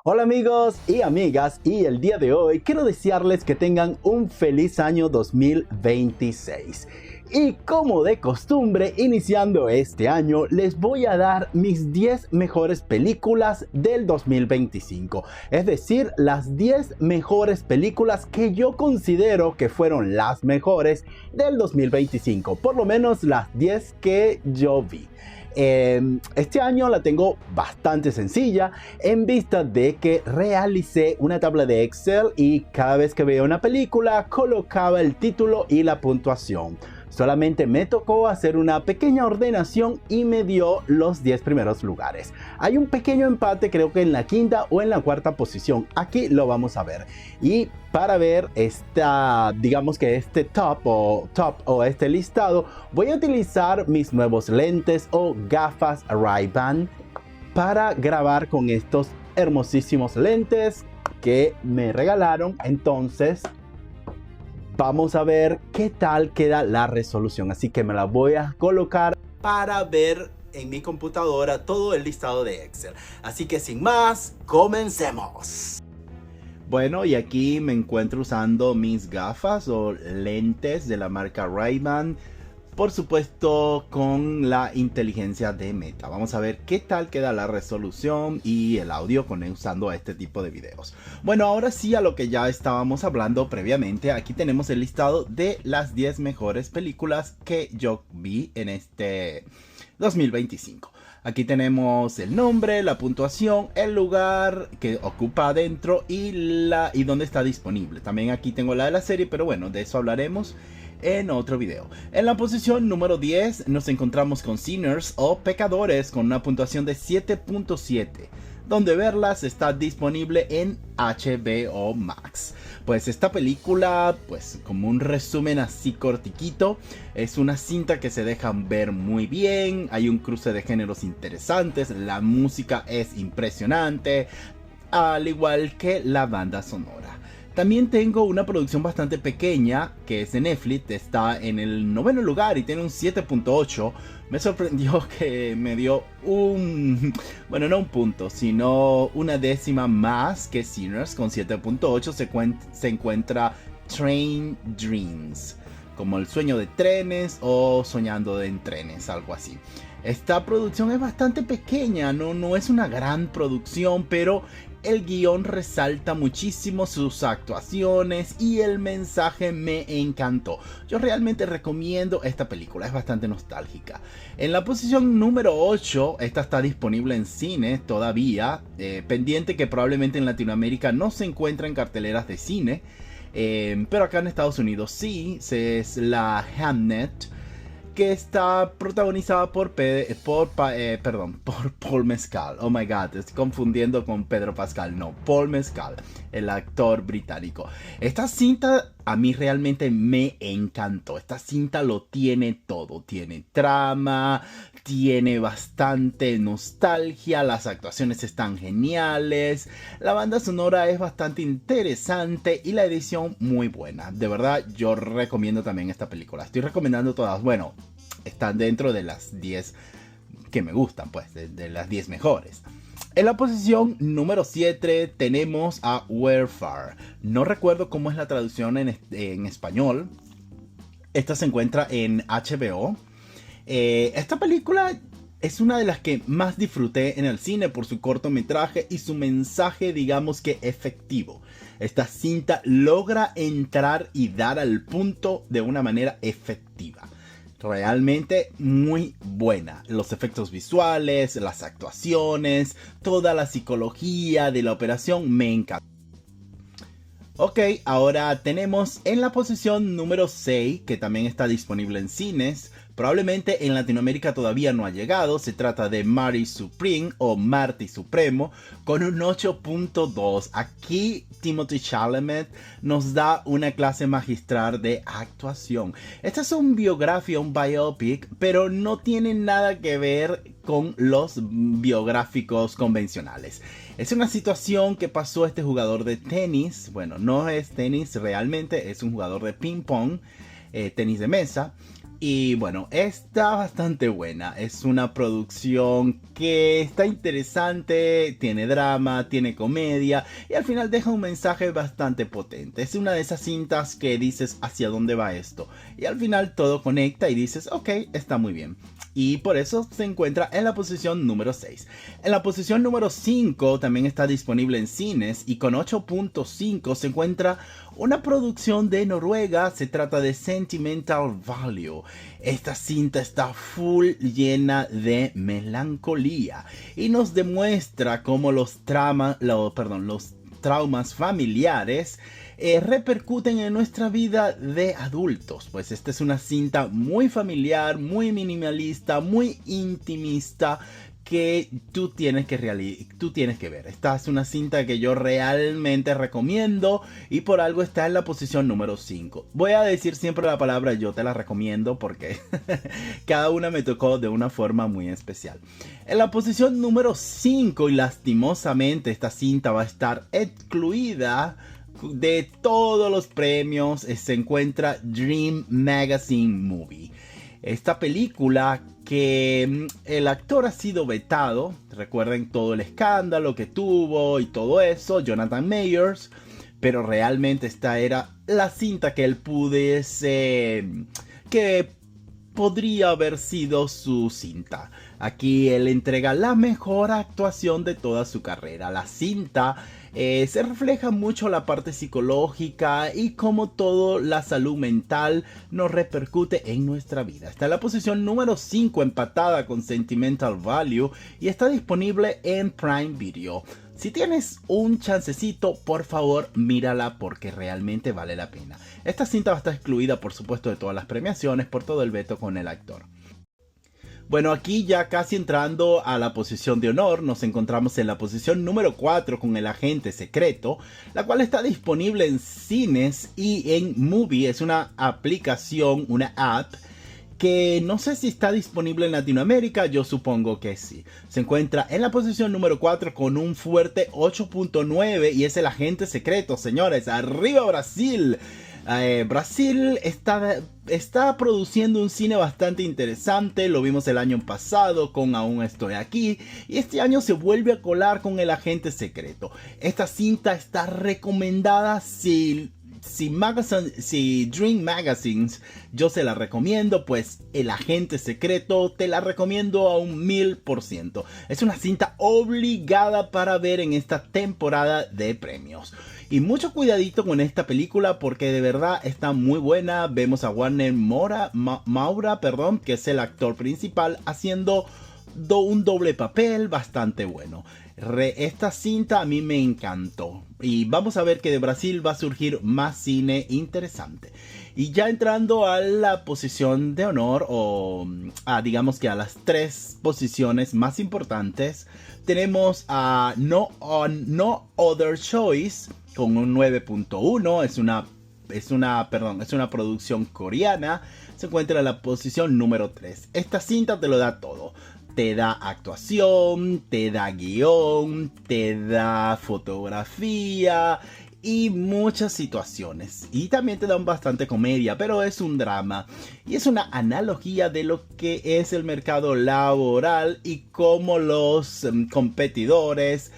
Hola amigos y amigas, y el día de hoy quiero desearles que tengan un feliz año 2026. Y como de costumbre, iniciando este año, les voy a dar mis 10 mejores películas del 2025. Es decir, las 10 mejores películas que yo considero que fueron las mejores del 2025. Por lo menos las 10 que yo vi. Este año la tengo bastante sencilla en vista de que realicé una tabla de Excel y cada vez que veía una película colocaba el título y la puntuación. Solamente me tocó hacer una pequeña ordenación y me dio los 10 primeros lugares. Hay un pequeño empate, creo que en la quinta o en la cuarta posición. Aquí lo vamos a ver. Y para ver digamos que este top o este listado, voy a utilizar mis nuevos lentes o gafas Ray-Ban para grabar con estos hermosísimos lentes que me regalaron. Entonces vamos a ver qué tal queda la resolución. Así que me la voy a colocar para ver en mi computadora todo el listado de Excel. Así que sin más, comencemos. Bueno, y aquí me encuentro usando mis gafas o lentes de la marca Ray-Ban. Por supuesto con la inteligencia de Meta. Vamos a ver qué tal queda la resolución y el audio usando este tipo de videos. Bueno, ahora sí a lo que ya estábamos hablando previamente. Aquí tenemos el listado de las 10 mejores películas que yo vi en este 2025. Aquí tenemos el nombre, la puntuación, el lugar que ocupa adentro y dónde está disponible. También aquí tengo la de la serie, pero bueno, de eso hablaremos en otro video. En la posición número 10 nos encontramos con Sinners o Pecadores con una puntuación de 7.7. Donde verlas está disponible en HBO Max. Pues esta película, pues como un resumen así cortiquito, es una cinta que se deja ver muy bien. Hay un cruce de géneros interesantes, la música es impresionante, al igual que la banda sonora. También tengo una producción bastante pequeña que es de Netflix, está en el 9º lugar y tiene un 7.8. Me sorprendió que me dio bueno, no un punto, sino una décima más que Sinners. Con 7.8 se encuentra Train Dreams, como el sueño de trenes o soñando en trenes, algo así. Esta producción es bastante pequeña, no es una gran producción, pero el guión resalta muchísimo sus actuaciones y el mensaje me encantó. Yo realmente recomiendo esta película, es bastante nostálgica. En la posición número 8, esta está disponible en cine todavía, pendiente que probablemente en Latinoamérica no se encuentra en carteleras de cine, pero acá en Estados Unidos sí, es la Hamnet, que está protagonizada por Paul Mescal. Oh my god, estoy confundiendo con Pedro Pascal. No, Paul Mescal, el actor británico. Esta cinta a mí realmente me encantó. Esta cinta lo tiene todo. Tiene trama, tiene bastante nostalgia, las actuaciones están geniales, la banda sonora es bastante interesante y la edición muy buena. De verdad, yo recomiendo también esta película. Estoy recomendando todas. Bueno, están dentro de las 10 que me gustan, pues, de las 10 mejores. En la posición número 7 tenemos a Where Far. No recuerdo cómo es la traducción en español. Esta se encuentra en HBO. Esta película es una de las que más disfruté en el cine por su cortometraje y su mensaje, digamos que efectivo. Esta cinta logra entrar y dar al punto de una manera efectiva. Realmente muy buena. Los efectos visuales, las actuaciones, toda la psicología de la operación me encantó. Ok, ahora tenemos en la posición número 6, que también está disponible en cines. Probablemente en Latinoamérica todavía no ha llegado. Se trata de Marty Supreme o Marty Supremo con un 8.2. Aquí Timothée Chalamet nos da una clase magistral de actuación. Esta es un biografía, un biopic, pero no tiene nada que ver con los biográficos convencionales. Es una situación que pasó este jugador de tenis. Bueno, no es tenis realmente, es un jugador de ping pong, tenis de mesa. Y bueno, está bastante buena. Es una producción que está interesante, tiene drama, tiene comedia y al final deja un mensaje bastante potente. Es una de esas cintas que dices hacia dónde va esto. Y al final todo conecta y dices, ok, está muy bien. Y por eso se encuentra en la posición número 6. En la posición número 5 también está disponible en cines y con 8.5 se encuentra una producción de Noruega. Se trata de Sentimental Value. Esta cinta está full llena de melancolía y nos demuestra cómo los traumas familiares repercuten en nuestra vida de adultos. Pues esta es una cinta muy familiar, muy minimalista, muy intimista que tú tienes que ver. Esta es una cinta que yo realmente recomiendo y por algo está en la posición número 5. Voy a decir siempre la palabra yo te la recomiendo porque cada una me tocó de una forma muy especial. En la posición número 5 y lastimosamente esta cinta va a estar excluida de todos los premios, se encuentra Dream Magazine Movie. Esta película que el actor ha sido vetado, recuerden todo el escándalo que tuvo y todo eso, Jonathan Majors, pero realmente esta era la cinta que él que podría haber sido su cinta. Aquí él entrega la mejor actuación de toda su carrera. La cinta se refleja mucho la parte psicológica y cómo toda la salud mental nos repercute en nuestra vida. Está en la posición número 5 empatada con Sentimental Value y está disponible en Prime Video. Si tienes un chancecito, por favor, mírala porque realmente vale la pena. Esta cinta va a estar excluida, por supuesto, de todas las premiaciones por todo el veto con el actor. Bueno, aquí ya casi entrando a la posición de honor, nos encontramos en la posición número 4 con El Agente Secreto, la cual está disponible en cines y en Movie. Es una aplicación, una app, que no sé si está disponible en Latinoamérica, yo supongo que sí. Se encuentra en la posición número 4 con un fuerte 8.9 y es El Agente Secreto, señores. ¡Arriba Brasil! Brasil está produciendo un cine bastante interesante. Lo vimos el año pasado con Aún Estoy Aquí y este año se vuelve a colar con El Agente Secreto. Esta cinta está recomendada si Dream Magazines yo se la recomiendo, pues El Agente Secreto te la recomiendo a un 1000%. Es una cinta obligada para ver en esta temporada de premios. Y mucho cuidadito con esta película porque de verdad está muy buena. Vemos a Warner Maura, que es el actor principal, haciendo un doble papel bastante bueno. Esta cinta a mí me encantó. Y vamos a ver que de Brasil va a surgir más cine interesante. Y ya entrando a la posición de honor, digamos que a las 3 posiciones más importantes, tenemos a No Other Choice con un 9.1. Es una producción coreana. Se encuentra en la posición número 3. Esta cinta te lo da todo. Te da actuación, te da guión, te da fotografía y muchas situaciones. Y también te da bastante comedia, pero es un drama. Y es una analogía de lo que es el mercado laboral y cómo los competidores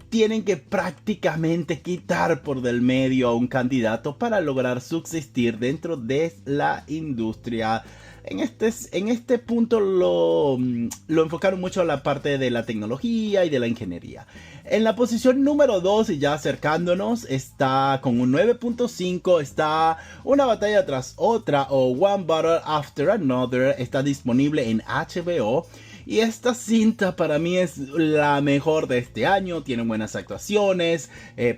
tienen que prácticamente quitar por del medio a un candidato para lograr subsistir dentro de la industria. En este punto lo enfocaron mucho a la parte de la tecnología y de la ingeniería. En la posición número 2 y ya acercándonos está con un 9.5 está Una batalla tras otra o One Battle After Another. Está disponible en HBO. Y esta cinta para mí es la mejor de este año. Tiene buenas actuaciones.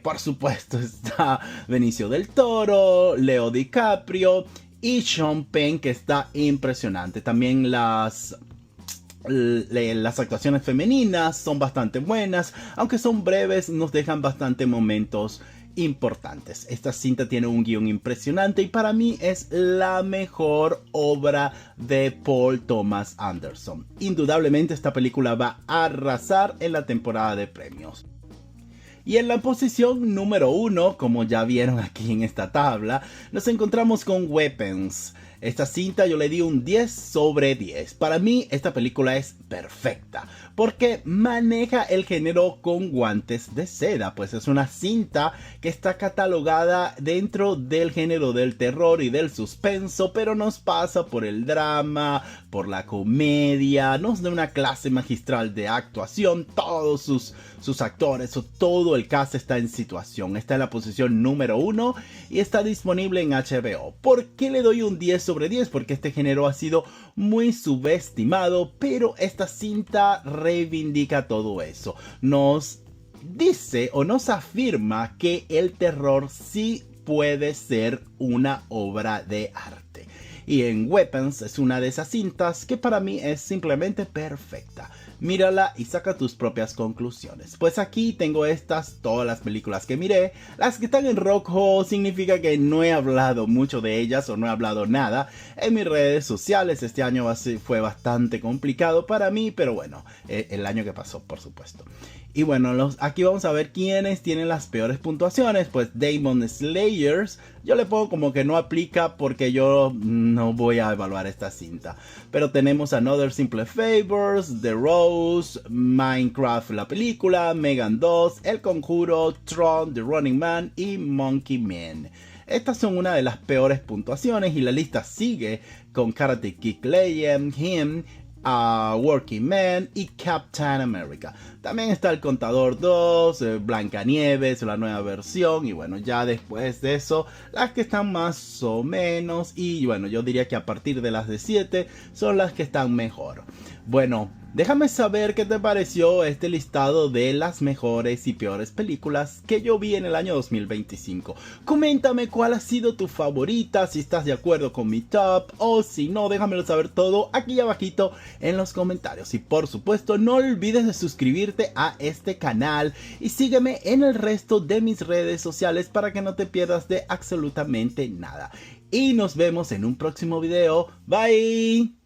Por supuesto está Benicio del Toro, Leo DiCaprio y Sean Penn, que está impresionante. También las actuaciones femeninas son bastante buenas. Aunque son breves, nos dejan bastante momentos importantes. Esta cinta tiene un guión impresionante y para mí es la mejor obra de Paul Thomas Anderson. Indudablemente esta película va a arrasar en la temporada de premios. Y en la posición número 1, como ya vieron aquí en esta tabla, nos encontramos con Weapons. Esta cinta yo le di un 10 sobre 10. Para mí esta película es perfecta porque maneja el género con guantes de seda, pues es una cinta que está catalogada dentro del género del terror y del suspenso, pero nos pasa por el drama, por la comedia, nos da una clase magistral de actuación. Todos sus actores o todo el cast está en situación, está en la posición número 1 y está disponible en HBO. ¿Por qué le doy un 10 sobre 10? Porque este género ha sido muy subestimado, pero esta cinta reivindica todo eso. Nos dice o nos afirma que el terror sí puede ser una obra de arte. Y en Weapons es una de esas cintas que para mí es simplemente perfecta. Mírala y saca tus propias conclusiones. Pues aquí tengo todas las películas que miré. Las que están en rojo significa que no he hablado mucho de ellas o no he hablado nada en mis redes sociales. Este año fue bastante complicado para mí, pero bueno, el año que pasó, por supuesto. Y bueno, aquí vamos a ver quiénes tienen las peores puntuaciones. Pues Demon Slayers, yo le pongo como que no aplica porque yo no voy a evaluar esta cinta. Pero tenemos Another Simple Favors, The Rose, Minecraft la película, Megan 2, El Conjuro, Tron, The Running Man y Monkey Man. Estas son una de las peores puntuaciones y la lista sigue con Karate Kid Legend, Him, Working Man y Captain America. También está El Contador 2, Blancanieves, la nueva versión. Y bueno, ya después de eso, las que están más o menos. Y bueno, yo diría que a partir de las de 7 son las que están mejor. Bueno, déjame saber qué te pareció este listado de las mejores y peores películas que yo vi en el año 2025. Coméntame cuál ha sido tu favorita, si estás de acuerdo con mi top o si no, déjamelo saber todo aquí abajito en los comentarios. Y por supuesto, no olvides de suscribirte a este canal y sígueme en el resto de mis redes sociales para que no te pierdas de absolutamente nada. Y nos vemos en un próximo video. Bye.